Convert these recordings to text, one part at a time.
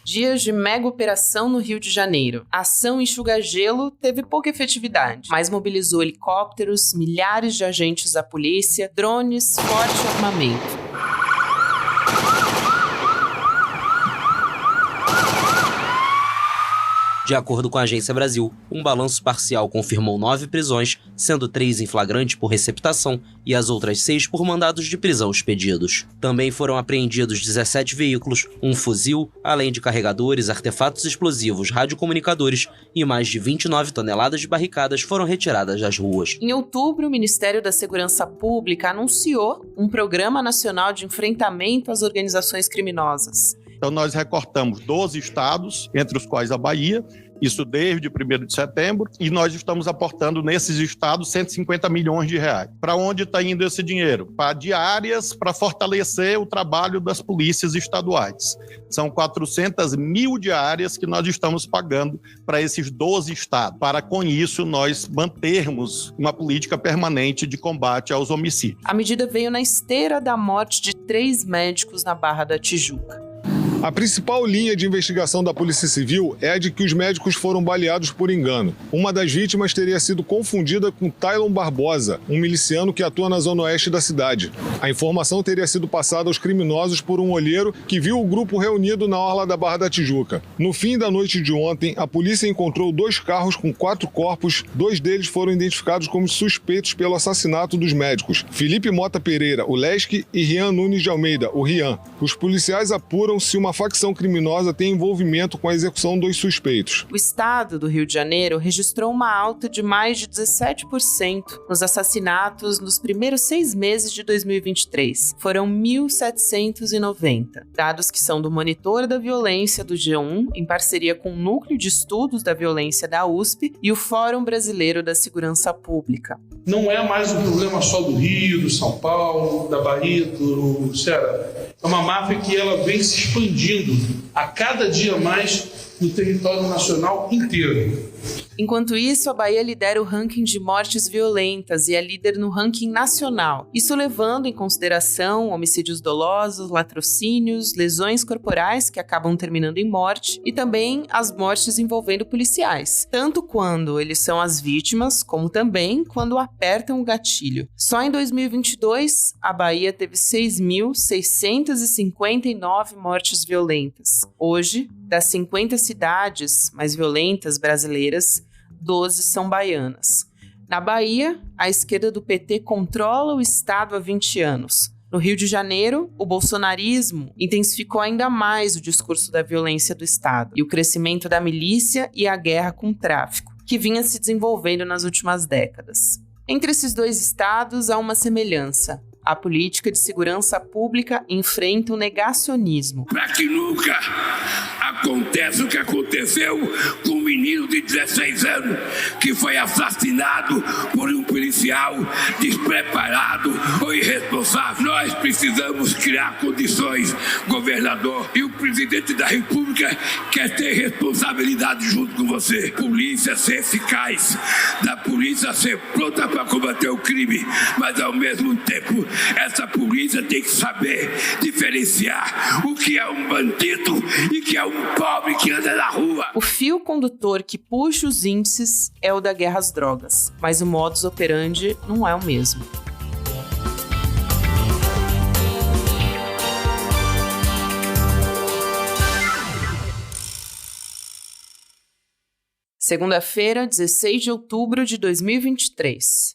Dias de mega operação no Rio de Janeiro. A ação enxuga-gelo teve pouca efetividade, mas mobilizou helicópteros, milhares de agentes da polícia, drones, forte armamento. De acordo com a Agência Brasil, um balanço parcial confirmou 9 prisões, sendo 3 em flagrante por receptação e as outras 6 por mandados de prisão expedidos. Também foram apreendidos 17 veículos, um fuzil, além de carregadores, artefatos explosivos, radiocomunicadores e mais de 29 toneladas de barricadas foram retiradas das ruas. Em outubro, o Ministério da Segurança Pública anunciou um Programa Nacional de Enfrentamento às Organizações Criminosas. Então, nós recortamos 12 estados, entre os quais a Bahia, isso desde 1º de setembro, e nós estamos aportando nesses estados 150 milhões de reais. Para onde está indo esse dinheiro? Para diárias, para fortalecer o trabalho das polícias estaduais. São 400 mil diárias que nós estamos pagando para esses 12 estados, para com isso nós mantermos uma política permanente de combate aos homicídios. A medida veio na esteira da morte de 3 médicos na Barra da Tijuca. A principal linha de investigação da Polícia Civil é a de que os médicos foram baleados por engano. Uma das vítimas teria sido confundida com Tailon Barbosa, um miliciano que atua na zona oeste da cidade. A informação teria sido passada aos criminosos por um olheiro que viu o grupo reunido na orla da Barra da Tijuca. No fim da noite de ontem, a polícia encontrou 2 carros com 4 corpos. 2 deles foram identificados como suspeitos pelo assassinato dos médicos: Felipe Mota Pereira, o Lesque, e Rian Nunes de Almeida, o Rian. Os policiais apuram se uma facção criminosa tem envolvimento com a execução dos suspeitos. O estado do Rio de Janeiro registrou uma alta de mais de 17% nos assassinatos nos primeiros 6 meses de 2023. Foram 1.790. Dados que são do Monitor da Violência do G1, em parceria com o Núcleo de Estudos da Violência da USP e o Fórum Brasileiro da Segurança Pública. Não é mais um problema só do Rio, do São Paulo, da Bahia, do Ceará. É uma máfia que ela vem se expandindo a cada dia mais no território nacional inteiro. Enquanto isso, a Bahia lidera o ranking de mortes violentas e é líder no ranking nacional. Isso levando em consideração homicídios dolosos, latrocínios, lesões corporais que acabam terminando em morte e também as mortes envolvendo policiais, tanto quando eles são as vítimas, como também quando apertam o gatilho. Só em 2022, a Bahia teve 6.659 mortes violentas. Hoje, das 50 cidades mais violentas brasileiras, 12 são baianas. Na Bahia, a esquerda do PT controla o estado há 20 anos. No Rio de Janeiro, o bolsonarismo intensificou ainda mais o discurso da violência do estado e o crescimento da milícia e a guerra com o tráfico, que vinha se desenvolvendo nas últimas décadas. Entre esses 2 estados há uma semelhança. A política de segurança pública enfrenta o negacionismo. Para que nunca aconteça o que aconteceu com um menino de 16 anos que foi assassinado por um policial despreparado ou irresponsável. Nós precisamos criar condições, governador, e o presidente da República quer ter responsabilidade junto com você. Polícia ser eficaz, da polícia ser pronta para combater o crime, mas ao mesmo tempo essa polícia tem que saber diferenciar o que é um bandido e o que é um pobre que anda na rua. O fio condutor que puxa os índices é o da guerra às drogas, mas o modus operandi não é o mesmo. Segunda-feira, 16 de outubro de 2023.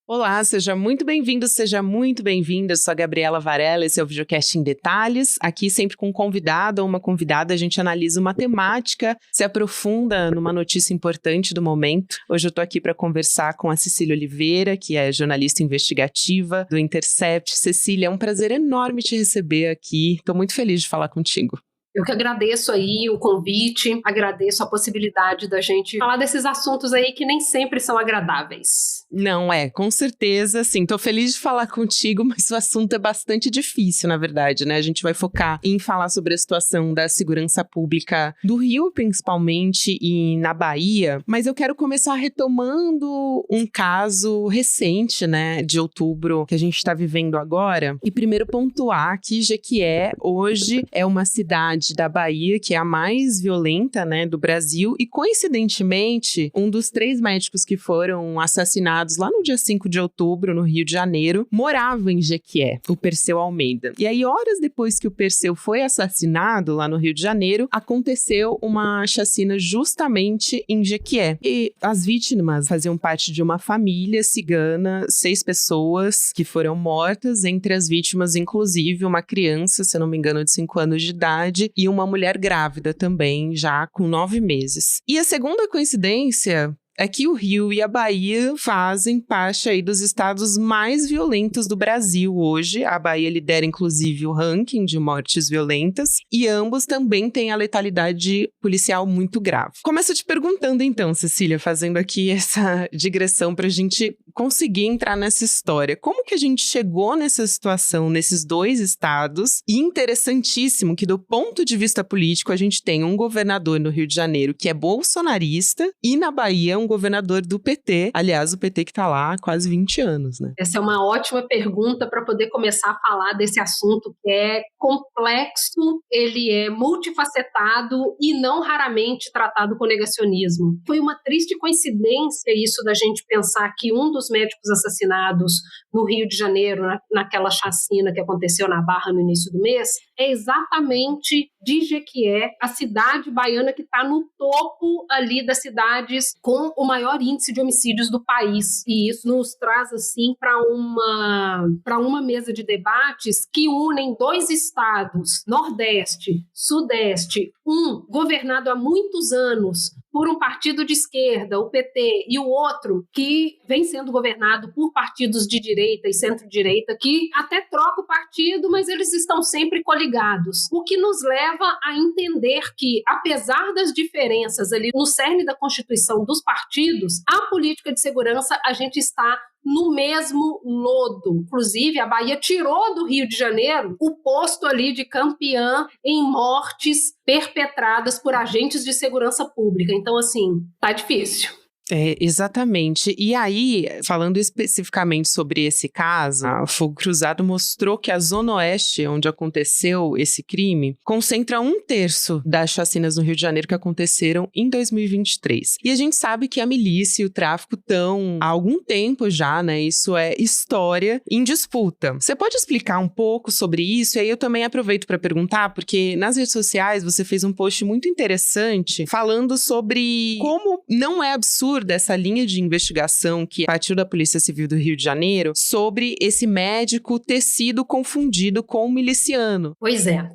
Olá, seja muito bem-vindo, seja muito bem-vinda. Eu sou a Gabriela Varela, esse é o Videocast em Detalhes. Aqui sempre com um convidado ou uma convidada, a gente analisa uma temática, se aprofunda numa notícia importante do momento. Hoje eu tô aqui para conversar com a Cecília Oliveira, que é jornalista investigativa do Intercept. Cecília, é um prazer enorme te receber aqui. Tô muito feliz de falar contigo. Eu que agradeço aí o convite, agradeço a possibilidade da gente falar desses assuntos aí que nem sempre são agradáveis. Não, com certeza, sim. Tô feliz de falar contigo, mas o assunto é bastante difícil, na verdade, né? A gente vai focar em falar sobre a situação da segurança pública do Rio, principalmente, e na Bahia. Mas eu quero começar retomando um caso recente, né, de outubro, que a gente tá vivendo agora. E primeiro pontuar que Jequié, hoje, é uma cidade da Bahia que é a mais violenta, né, do Brasil. E, coincidentemente, um dos 3 médicos que foram assassinados lá no dia 5 de outubro, no Rio de Janeiro, morava em Jequié, o Perseu Almeida. E aí, horas depois que o Perseu foi assassinado lá no Rio de Janeiro, aconteceu uma chacina justamente em Jequié. E as vítimas faziam parte de uma família cigana, 6 pessoas que foram mortas, entre as vítimas, inclusive, uma criança, se eu não me engano, de 5 anos de idade, e uma mulher grávida também, já com 9 meses. E a segunda coincidência é que o Rio e a Bahia fazem parte aí dos estados mais violentos do Brasil hoje. A Bahia lidera, inclusive, o ranking de mortes violentas e ambos também têm a letalidade policial muito grave. Começo te perguntando então, Cecília, fazendo aqui essa digressão pra gente conseguir entrar nessa história. Como que a gente chegou nessa situação nesses 2 estados? E interessantíssimo que, do ponto de vista político, a gente tem um governador no Rio de Janeiro que é bolsonarista e na Bahia um governador do PT. Aliás, o PT que tá lá há quase 20 anos, né? Essa é uma ótima pergunta para poder começar a falar desse assunto que é complexo, ele é multifacetado e não raramente tratado com negacionismo. Foi uma triste coincidência isso da gente pensar que um dos médicos assassinados no Rio de Janeiro, naquela chacina que aconteceu na Barra no início do mês, é exatamente de Jequié, a cidade baiana que está no topo ali das cidades com o maior índice de homicídios do país. E isso nos traz, assim, para uma mesa de debates que unem 2 estados, Nordeste, Sudeste, um governado há muitos anos por um partido de esquerda, o PT, e o outro que vem sendo governado por partidos de direita e centro-direita, que até troca o partido, mas eles estão sempre coligados. O que nos leva a entender que, apesar das diferenças ali no cerne da Constituição dos partidos, a política de segurança a gente está no mesmo lodo. Inclusive, a Bahia tirou do Rio de Janeiro o posto ali de campeã em mortes perpetradas por agentes de segurança pública. Então, assim, tá difícil. Exatamente. E aí, falando especificamente sobre esse caso, a Fogo Cruzado mostrou que a Zona Oeste, onde aconteceu esse crime, concentra 1/3 das chacinas no Rio de Janeiro que aconteceram em 2023. E a gente sabe que a milícia e o tráfico estão há algum tempo já, né? Isso é história em disputa. Você pode explicar um pouco sobre isso? E aí eu também aproveito para perguntar, porque nas redes sociais você fez um post muito interessante falando sobre como não é absurdo dessa linha de investigação que partiu da Polícia Civil do Rio de Janeiro sobre esse médico ter sido confundido com um miliciano. Pois é.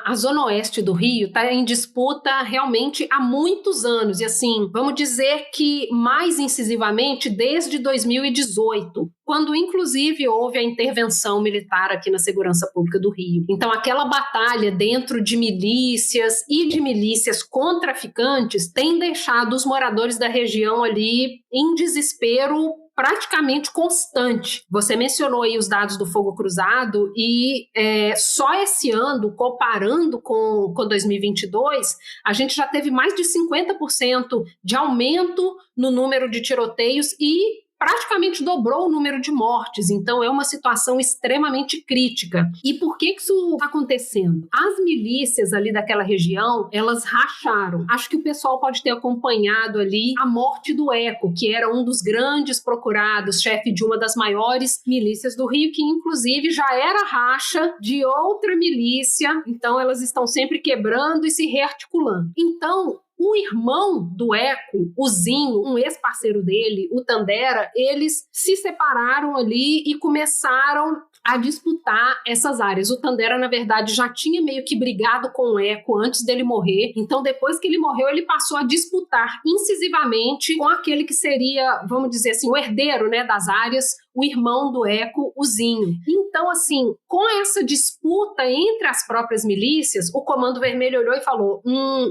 A Zona Oeste do Rio está em disputa realmente há muitos anos. E assim, vamos dizer que mais incisivamente desde 2018, quando inclusive houve a intervenção militar aqui na segurança pública do Rio. Então aquela batalha dentro de milícias e de milícias com traficantes tem deixado os moradores da região ali em desespero praticamente constante. Você mencionou aí os dados do Fogo Cruzado e só esse ano, comparando com 2022, a gente já teve mais de 50% de aumento no número de tiroteios e praticamente dobrou o número de mortes. Então é uma situação extremamente crítica. E por que isso está acontecendo? As milícias ali daquela região, elas racharam. Acho que o pessoal pode ter acompanhado ali a morte do Eco, que era um dos grandes procurados, chefe de uma das maiores milícias do Rio, que inclusive já era racha de outra milícia. Então elas estão sempre quebrando e se rearticulando. Então, o irmão do Eco, o Zinho, um ex-parceiro dele, o Tandera, eles se separaram ali e começaram a disputar essas áreas. O Tandera, na verdade, já tinha meio que brigado com o Eco antes dele morrer, então depois que ele morreu, ele passou a disputar incisivamente com aquele que seria, vamos dizer assim, o herdeiro, né, das áreas, o irmão do Eco, o Zinho. Então, assim, com essa disputa entre as próprias milícias, o Comando Vermelho olhou e falou,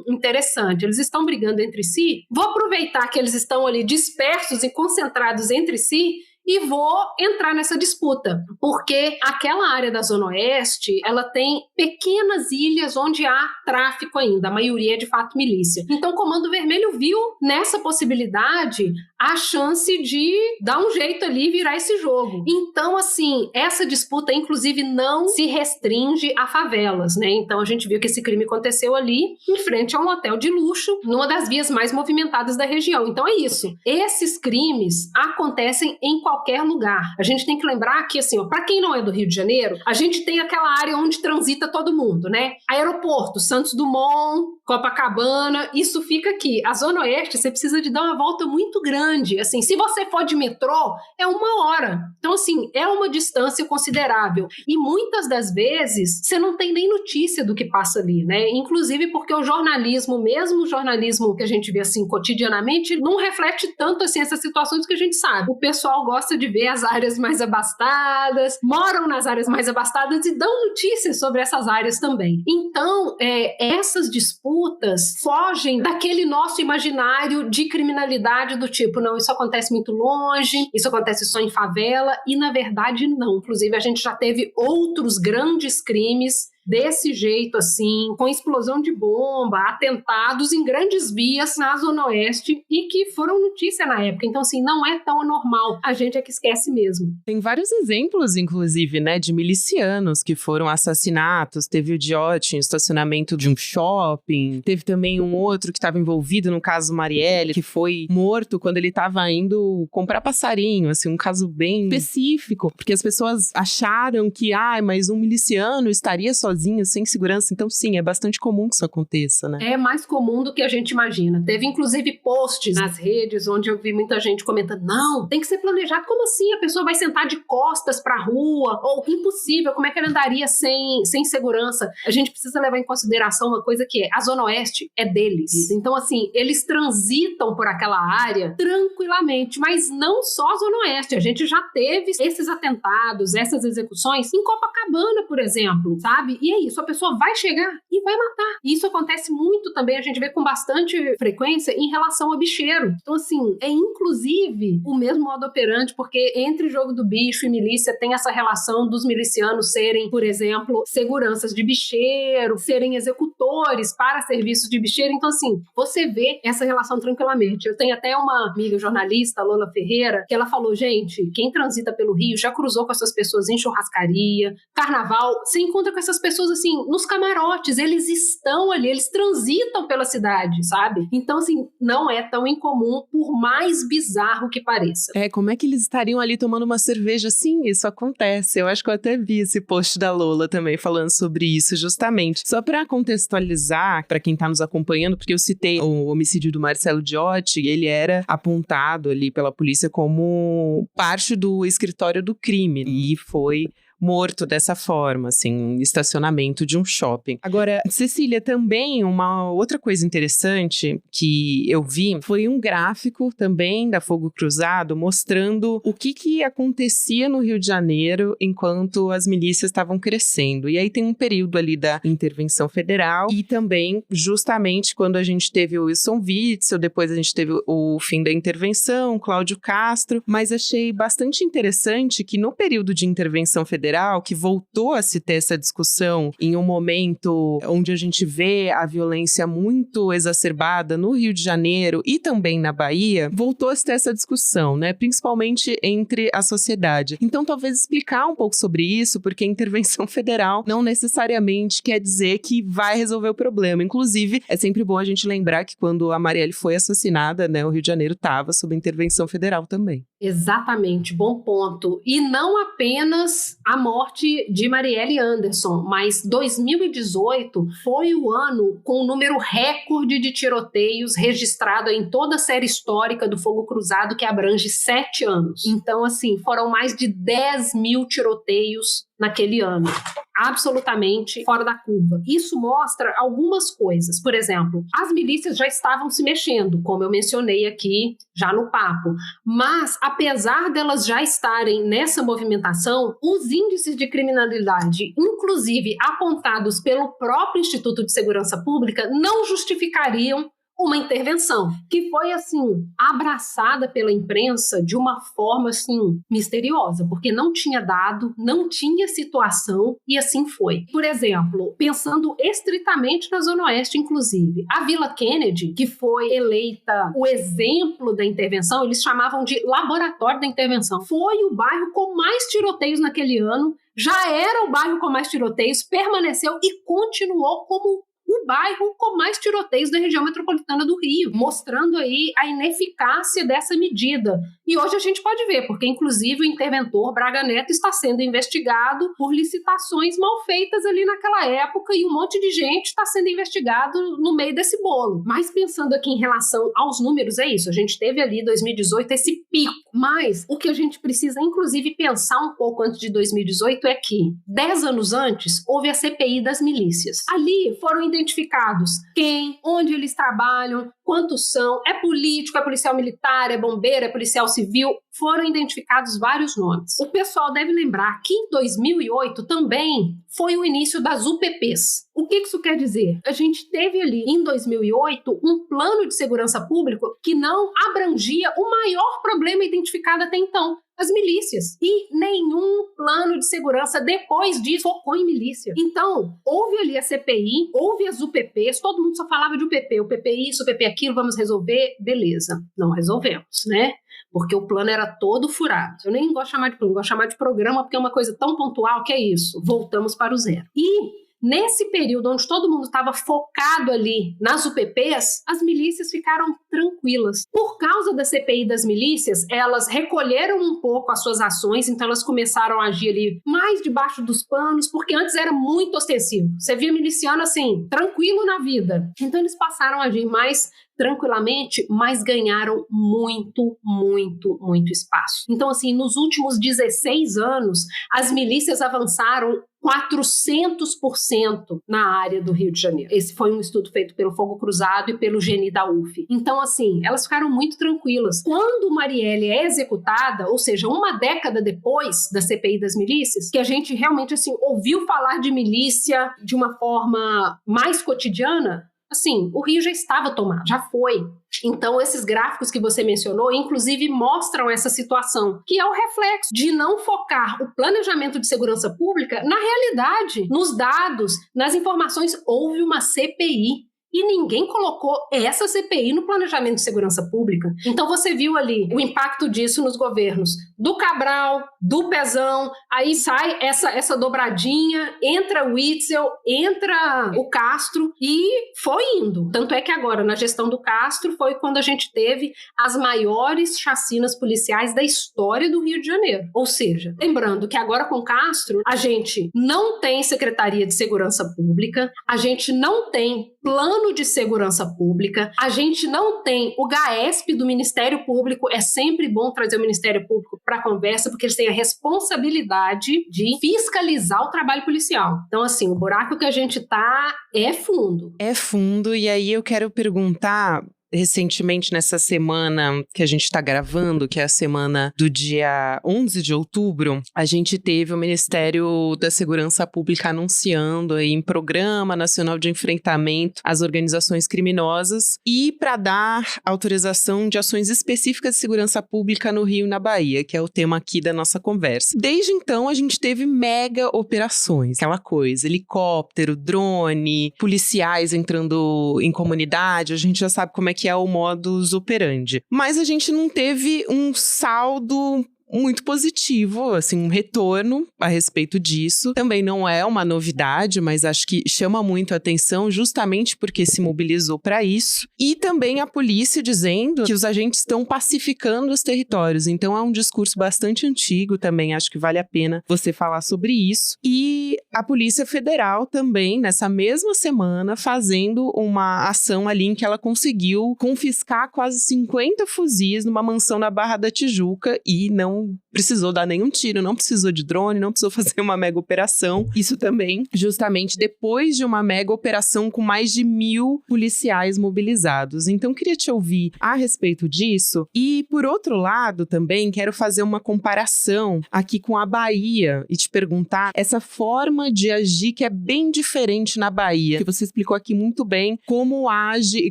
interessante, eles estão brigando entre si, vou aproveitar que eles estão ali dispersos e concentrados entre si e vou entrar nessa disputa, porque aquela área da Zona Oeste, ela tem pequenas ilhas onde há tráfico ainda, a maioria é de fato milícia. Então o Comando Vermelho viu nessa possibilidade a chance de dar um jeito ali e virar esse jogo. Então, assim, essa disputa, inclusive, não se restringe a favelas, né? Então a gente viu que esse crime aconteceu ali, em frente a um hotel de luxo, numa das vias mais movimentadas da região. Então é isso. Esses crimes acontecem em qualquer lugar. A gente tem que lembrar que, assim, para quem não é do Rio de Janeiro, a gente tem aquela área onde transita todo mundo, né? Aeroporto, Santos Dumont, Copacabana, isso fica aqui. A Zona Oeste, você precisa de dar uma volta muito grande. Assim, se você for de metrô, é 1 hora. Então, assim, é uma distância considerável. E muitas das vezes, você não tem nem notícia do que passa ali, né? Inclusive porque o jornalismo, mesmo o jornalismo que a gente vê, assim, cotidianamente, não reflete tanto, assim, essas situações que a gente sabe. O pessoal gosta de ver as áreas mais abastadas, moram nas áreas mais abastadas e dão notícias sobre essas áreas também. Então, essas disputas fogem daquele nosso imaginário de criminalidade do tipo, não, isso acontece muito longe, isso acontece só em favela, e na verdade não. Inclusive, a gente já teve outros grandes crimes desse jeito, assim, com explosão de bomba, atentados em grandes vias na Zona Oeste e que foram notícia na época. Então, assim, não é tão anormal. A gente é que esquece mesmo. Tem vários exemplos, inclusive, né, de milicianos que foram assassinatos. Teve o Diote em estacionamento de um shopping. Teve também um outro que estava envolvido no caso Marielle, que foi morto quando ele estava indo comprar passarinho, assim, um caso bem específico, porque as pessoas acharam que, mas um miliciano estaria sozinho, sem segurança. Então, sim, é bastante comum que isso aconteça, né? É mais comum do que a gente imagina. Teve, inclusive, posts nas redes onde eu vi muita gente comentando, não, tem que ser planejado. Como assim? A pessoa vai sentar de costas pra rua? Ou, impossível, como é que ele andaria sem segurança? A gente precisa levar em consideração uma coisa que a Zona Oeste é deles. Então, assim, eles transitam por aquela área tranquilamente, mas não só a Zona Oeste. A gente já teve esses atentados, essas execuções em Copacabana, por exemplo, sabe? E é isso, a pessoa vai chegar e vai matar. E isso acontece muito também, a gente vê com bastante frequência em relação a bicheiro. Então, assim, é inclusive o mesmo modo operante, porque entre Jogo do Bicho e milícia tem essa relação dos milicianos serem, por exemplo, seguranças de bicheiro, serem executores para serviços de bicheiro. Então, assim, você vê essa relação tranquilamente. Eu tenho até uma amiga jornalista, Lola Ferreira, que ela falou, gente, quem transita pelo Rio já cruzou com essas pessoas em churrascaria, carnaval, você encontra com essas pessoas, assim, nos camarotes, eles estão ali, eles transitam pela cidade, sabe? Então, assim, não é tão incomum, por mais bizarro que pareça. Como é que eles estariam ali tomando uma cerveja? Sim, isso acontece. Eu acho que eu até vi esse post da Lola também falando sobre isso, justamente. Só para contextualizar, para quem tá nos acompanhando, porque eu citei o homicídio do Marcelo Diote, ele era apontado ali pela polícia como parte do escritório do crime e foi morto dessa forma, assim, um estacionamento de um shopping. Agora, Cecília, também uma outra coisa interessante que eu vi foi um gráfico também da Fogo Cruzado mostrando o que acontecia no Rio de Janeiro enquanto as milícias estavam crescendo. E aí tem um período ali da intervenção federal e também justamente quando a gente teve o Wilson Witzel, depois a gente teve o fim da intervenção, Cláudio Castro, mas achei bastante interessante que no período de intervenção federal, que voltou a se ter essa discussão em um momento onde a gente vê a violência muito exacerbada no Rio de Janeiro e também na Bahia, voltou a se ter essa discussão, né? Principalmente entre a sociedade. Então, talvez explicar um pouco sobre isso, porque a intervenção federal não necessariamente quer dizer que vai resolver o problema. Inclusive, é sempre bom a gente lembrar que quando a Marielle foi assassinada, né, o Rio de Janeiro estava sob intervenção federal também. Exatamente, bom ponto. E não apenas a morte de Marielle Anderson, mas 2018 foi o ano com o número recorde de tiroteios registrado em toda a série histórica do Fogo Cruzado, que abrange 7 anos. Então, assim, foram mais de 10 mil tiroteios naquele ano, absolutamente fora da curva. Isso mostra algumas coisas. Por exemplo, as milícias já estavam se mexendo, como eu mencionei aqui já no papo, mas apesar delas já estarem nessa movimentação, os índices de criminalidade, inclusive apontados pelo próprio Instituto de Segurança Pública, não justificariam uma intervenção, que foi, assim, abraçada pela imprensa de uma forma, assim, misteriosa, porque não tinha dado, não tinha situação, e assim foi. Por exemplo, pensando estritamente na Zona Oeste, inclusive, a Vila Kennedy, que foi eleita o exemplo da intervenção, eles chamavam de laboratório da intervenção, foi o bairro com mais tiroteios naquele ano, já era o bairro com mais tiroteios, permaneceu e continuou como o bairro com mais tiroteios da região metropolitana do Rio, mostrando aí a ineficácia dessa medida. E hoje a gente pode ver, porque inclusive o interventor Braga Neto está sendo investigado por licitações mal feitas ali naquela época e um monte de gente está sendo investigado no meio desse bolo. Mas pensando aqui em relação aos números, é isso, a gente teve ali em 2018 esse pico, mas o que a gente precisa inclusive pensar um pouco antes de 2018 é que 10 anos antes houve a CPI das milícias. Ali foram identificados quem, onde eles trabalham, quantos são, é político, é policial militar, é bombeiro, é policial civil, foram identificados vários nomes. O pessoal deve lembrar que em 2008 também foi o início das UPPs. O que isso quer dizer? A gente teve ali em 2008 um plano de segurança pública que não abrangia o maior problema identificado até então, as milícias. E nenhum plano de segurança depois disso focou em milícia. Então, houve ali a CPI, houve as UPPs, todo mundo só falava de UPP, UPP isso, UPP aquilo, vamos resolver, beleza. Não resolvemos, né? Porque o plano era todo furado. Eu nem gosto de chamar de plano, gosto de chamar de programa, porque é uma coisa tão pontual que é isso. Voltamos para o zero. E nesse período onde todo mundo estava focado ali nas UPPs, as milícias ficaram tranquilas. Por causa da CPI das milícias, elas recolheram um pouco as suas ações, então elas começaram a agir ali mais debaixo dos panos, porque antes era muito ostensivo. Você via miliciano assim, tranquilo na vida. Então eles passaram a agir mais tranquilamente, mas ganharam muito, muito, muito espaço. Então, assim, nos últimos 16 anos, as milícias avançaram 400% na área do Rio de Janeiro. Esse foi um estudo feito pelo Fogo Cruzado e pelo GENI da UF. Então, assim, elas ficaram muito tranquilas. Quando Marielle é executada, ou seja, uma década depois da CPI das milícias, que a gente realmente, assim, ouviu falar de milícia de uma forma mais cotidiana, assim, o Rio já estava tomado, já foi. Então, esses gráficos que você mencionou, inclusive, mostram essa situação, que é o reflexo de não focar o planejamento de segurança pública na realidade, nos dados, nas informações. Houve uma CPI. E ninguém colocou essa CPI no planejamento de segurança pública. Então você viu ali o impacto disso nos governos do Cabral, do Pezão, aí sai essa dobradinha, entra o Witzel, entra o Castro e foi indo. Tanto é que agora, na gestão do Castro, foi quando a gente teve as maiores chacinas policiais da história do Rio de Janeiro. Ou seja, lembrando que agora com Castro, a gente não tem Secretaria de Segurança Pública, a gente não tem plano de segurança pública, a gente não tem o GAESP do Ministério Público, é sempre bom trazer o Ministério Público para a conversa, porque eles têm a responsabilidade de fiscalizar o trabalho policial. Então, assim, o buraco que a gente tá é fundo. É fundo, e aí eu quero perguntar... Recentemente, nessa semana que a gente está gravando, que é a semana do dia 11 de outubro, a gente teve o Ministério da Segurança Pública anunciando aí em Programa Nacional de Enfrentamento às Organizações Criminosas e para dar autorização de ações específicas de segurança pública no Rio e na Bahia, que é o tema aqui da nossa conversa. Desde então, a gente teve mega operações, aquela coisa, helicóptero, drone, policiais entrando em comunidade, a gente já sabe como é que é o modus operandi. Mas a gente não teve um saldo muito positivo, assim, um retorno a respeito disso. Também não é uma novidade, mas acho que chama muito a atenção justamente porque se mobilizou para isso. E também a polícia dizendo que os agentes estão pacificando os territórios. Então é um discurso bastante antigo também, acho que vale a pena você falar sobre isso. E a Polícia Federal também, nessa mesma semana, fazendo uma ação ali em que ela conseguiu confiscar quase 50 fuzis numa mansão na Barra da Tijuca e não precisou dar nenhum tiro, não precisou de drone, não precisou fazer uma mega operação. Isso também, justamente depois de uma mega operação com mais de 1.000 policiais mobilizados. Então, queria te ouvir a respeito disso. E, por outro lado, também quero fazer uma comparação aqui com a Bahia e te perguntar essa forma de agir que é bem diferente na Bahia, que você explicou aqui muito bem como age e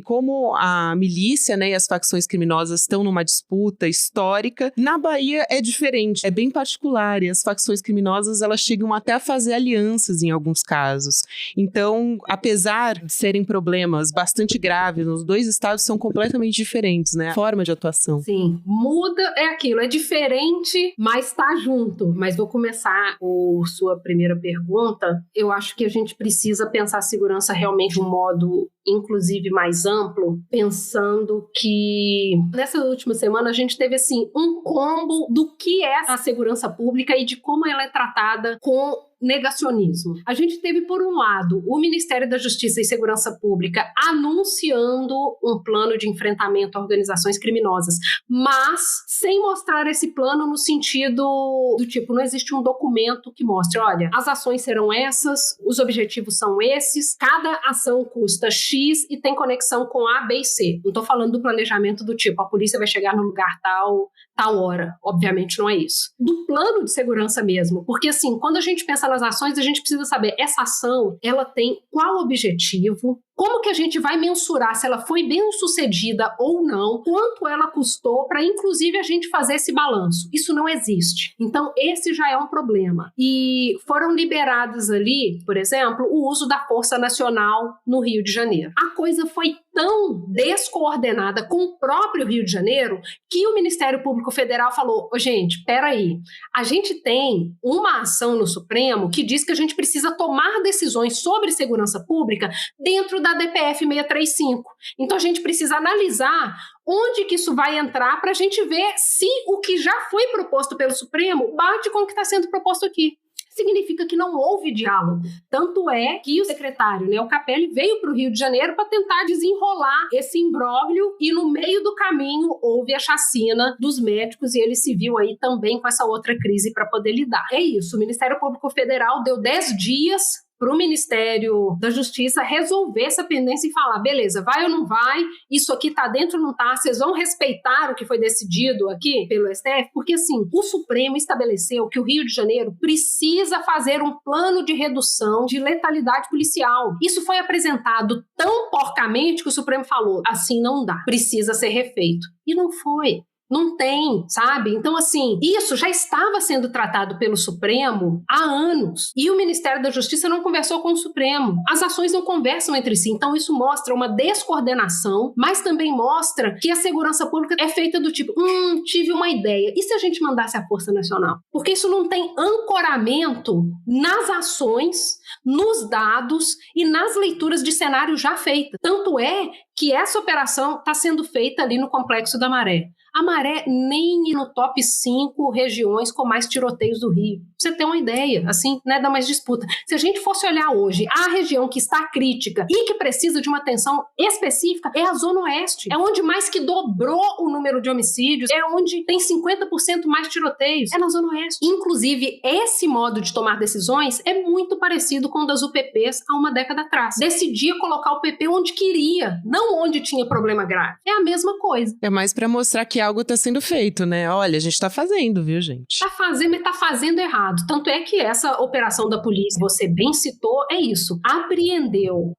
como a milícia, né, e as facções criminosas estão numa disputa histórica. Na Bahia é diferente, é bem particular e as facções criminosas elas chegam até a fazer alianças em alguns casos. Então, apesar de serem problemas bastante graves, os dois estados são completamente diferentes, né? A forma de atuação. Sim, muda é aquilo, é diferente, mas tá junto. Mas vou começar por sua primeira pergunta. Eu acho que a gente precisa pensar a segurança realmente de um modo inclusive mais amplo, pensando que nessa última semana a gente teve assim um combo do que é a segurança pública e de como ela é tratada com negacionismo. A gente teve, por um lado, o Ministério da Justiça e Segurança Pública anunciando um plano de enfrentamento a organizações criminosas, mas sem mostrar esse plano no sentido do tipo, não existe um documento que mostre, olha, as ações serão essas, os objetivos são esses, cada ação custa X e tem conexão com A, B e C. Não estou falando do planejamento do tipo, a polícia vai chegar no lugar tal hora. Obviamente não é isso. Do plano de segurança mesmo, porque assim, quando a gente pensa nas ações, a gente precisa saber, essa ação, ela tem qual objetivo, como que a gente vai mensurar se ela foi bem sucedida ou não, quanto ela custou para, inclusive, a gente fazer esse balanço. Isso não existe. Então, esse já é um problema. E foram liberados ali, por exemplo, o uso da Força Nacional no Rio de Janeiro. A coisa foi tão descoordenada com o próprio Rio de Janeiro que o Ministério Público Federal falou, gente, peraí, a gente tem uma ação no Supremo que diz que a gente precisa tomar decisões sobre segurança pública dentro da DPF 635. Então a gente precisa analisar onde que isso vai entrar para a gente ver se o que já foi proposto pelo Supremo bate com o que está sendo proposto aqui. Significa que não houve diálogo. Tanto é que o secretário, né, o Capelli, veio para o Rio de Janeiro para tentar desenrolar esse imbróglio e no meio do caminho houve a chacina dos médicos e ele se viu aí também com essa outra crise para poder lidar. É isso, o Ministério Público Federal deu 10 dias para o Ministério da Justiça resolver essa pendência e falar, beleza, vai ou não vai, isso aqui tá dentro ou não tá, vocês vão respeitar o que foi decidido aqui pelo STF? Porque assim, o Supremo estabeleceu que o Rio de Janeiro precisa fazer um plano de redução de letalidade policial. Isso foi apresentado tão porcamente que o Supremo falou, assim não dá, precisa ser refeito. E não foi. Não tem, sabe? Então, assim, isso já estava sendo tratado pelo Supremo há anos. E o Ministério da Justiça não conversou com o Supremo. As ações não conversam entre si. Então, isso mostra uma descoordenação, mas também mostra que a segurança pública é feita do tipo, tive uma ideia. E se a gente mandasse a Força Nacional? Porque isso não tem ancoramento nas ações, nos dados e nas leituras de cenário já feita. Tanto é que essa operação está sendo feita ali no Complexo da Maré. A Maré nem no top 5 regiões com mais tiroteios do Rio. Pra você ter uma ideia, assim, né, dá mais disputa. Se a gente fosse olhar hoje, a região que está crítica e que precisa de uma atenção específica é a Zona Oeste. É onde mais que dobrou o número de homicídios, é onde tem 50% mais tiroteios. É na Zona Oeste. Inclusive, esse modo de tomar decisões é muito parecido com o das UPPs há uma década atrás. Decidia colocar o PP onde queria, não onde tinha problema grave. É a mesma coisa. É mais pra mostrar que algo tá sendo feito, né? Olha, a gente tá fazendo, viu, gente? Tá fazendo, mas tá fazendo errado. Tanto é que essa operação da polícia, você bem citou, é isso. Apreendeu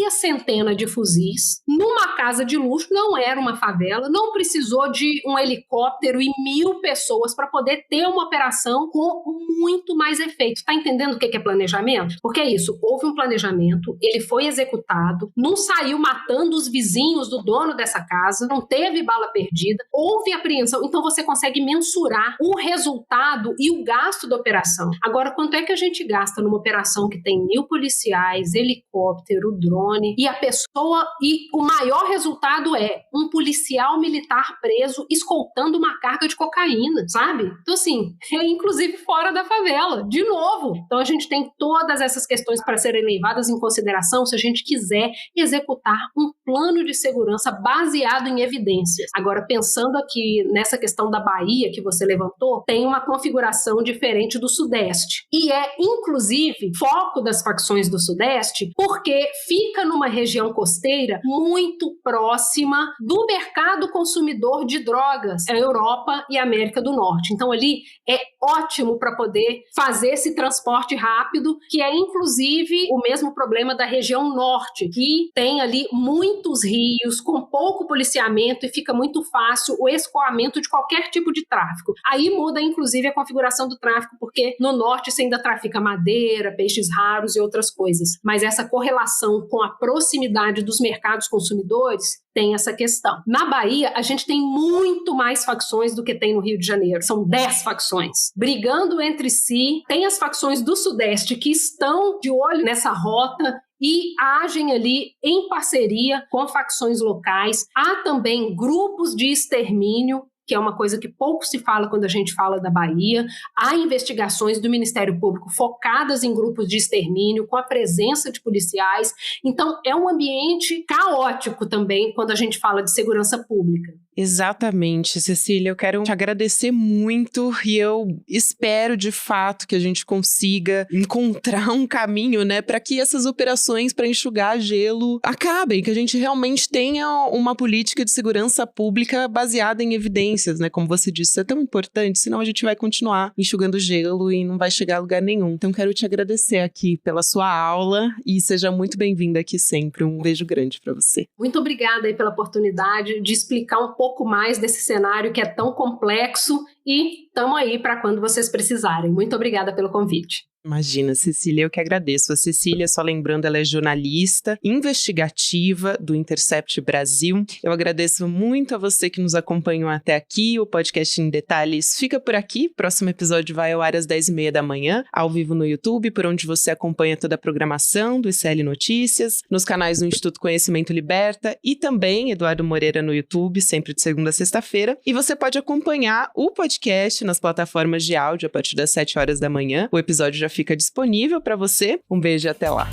600 de fuzis numa casa de luxo, não era uma favela, não precisou de um helicóptero e 1.000 pessoas para poder ter uma operação com muito mais efeito. Tá entendendo o que é planejamento? Porque é isso, houve um planejamento, ele foi executado, não saiu matando os vizinhos do dono dessa casa, não teve bala perdida, houve apreensão, então você consegue mensurar o resultado e o gasto da operação. Agora, quanto é que a gente gasta numa operação que tem 1.000 policiais, helicóptero, drone, e a pessoa, e o maior resultado é um policial militar preso escoltando uma carga de cocaína, sabe? Então, assim, é inclusive fora da favela, de novo. Então, a gente tem todas essas questões para serem levadas em consideração se a gente quiser executar um plano de segurança baseado em evidências. Agora, pensando aqui nessa questão da Bahia que você levantou, tem uma configuração diferente do Sudeste. E é, inclusive, foco das facções do Sudeste, porque fica numa região costeira muito próxima do mercado consumidor de drogas, a Europa e a América do Norte. Então, ali é ótimo para poder fazer esse transporte rápido, que é, inclusive, o mesmo problema da região norte, que tem ali muitos rios, com pouco policiamento, e fica muito fácil o escoamento de qualquer tipo de tráfico. Aí muda, inclusive, a configuração do tráfico, porque no norte você ainda trafica madeira, peixes raros e outras coisas. Mas essa correlação com a proximidade dos mercados consumidores tem essa questão. Na Bahia, a gente tem muito mais facções do que tem no Rio de Janeiro. São 10 facções, brigando entre si. Tem as facções do Sudeste que estão de olho nessa rota e agem ali em parceria com facções locais. Há também grupos de extermínio, que é uma coisa que pouco se fala quando a gente fala da Bahia. Há investigações do Ministério Público focadas em grupos de extermínio, com a presença de policiais. Então, é um ambiente caótico também quando a gente fala de segurança pública. Exatamente, Cecília, eu quero te agradecer muito e eu espero de fato que a gente consiga encontrar um caminho, né, para que essas operações para enxugar gelo acabem, que a gente realmente tenha uma política de segurança pública baseada em evidências, né, como você disse, é tão importante, senão a gente vai continuar enxugando gelo e não vai chegar a lugar nenhum. Então quero te agradecer aqui pela sua aula e seja muito bem-vinda aqui sempre, um beijo grande para você. Muito obrigada aí pela oportunidade de explicar um pouco mais desse cenário que é tão complexo e estamos aí para quando vocês precisarem. Muito obrigada pelo convite. Imagina, Cecília, eu que agradeço. A Cecília, só lembrando, ela é jornalista investigativa do Intercept Brasil. Eu agradeço muito a você que nos acompanhou até aqui. O podcast em detalhes fica por aqui. Próximo episódio vai ao ar às 10h30 da manhã, ao vivo no YouTube, por onde você acompanha toda a programação do ICL Notícias, nos canais do Instituto Conhecimento Liberta e também Eduardo Moreira no YouTube, sempre de segunda a sexta-feira. E você pode acompanhar o podcast nas plataformas de áudio a partir das 7 horas da manhã. O episódio já fica disponível para você. Um beijo e até lá.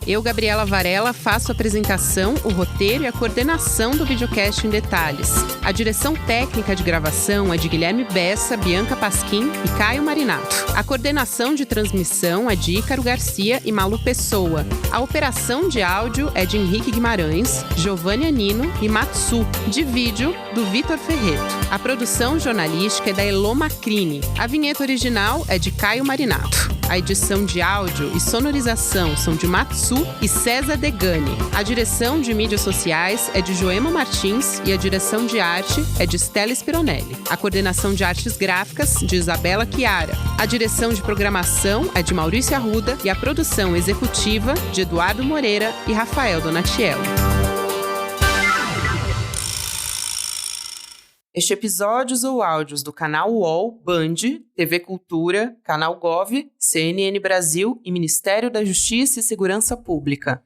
Eu, Gabriela Varela, faço a apresentação, o roteiro e a coordenação do videocast em detalhes. A direção técnica de gravação é de Guilherme Bessa, Bianca Pasquim e Caio Marinato. A coordenação de transmissão é de Ícaro Garcia e Malu Pessoa. A operação de áudio é de Henrique Guimarães, Giovanni Anino e Matsu. De vídeo, do Vitor Ferreto. A produção jornalística é da Elô Macrini. A vinheta original é de Caio Marinato. A edição de áudio e sonorização são de Matsu e César Degani. A direção de mídias sociais é de Joema Martins e a direção de arte é de Stella Spironelli. A coordenação de artes gráficas de Isabela Chiara. A direção de programação é de Maurício Arruda e a produção executiva de Eduardo Moreira e Rafael Donatiello. Este episódio usou áudios do canal UOL, Band, TV Cultura, Canal Gov, CNN Brasil e Ministério da Justiça e Segurança Pública.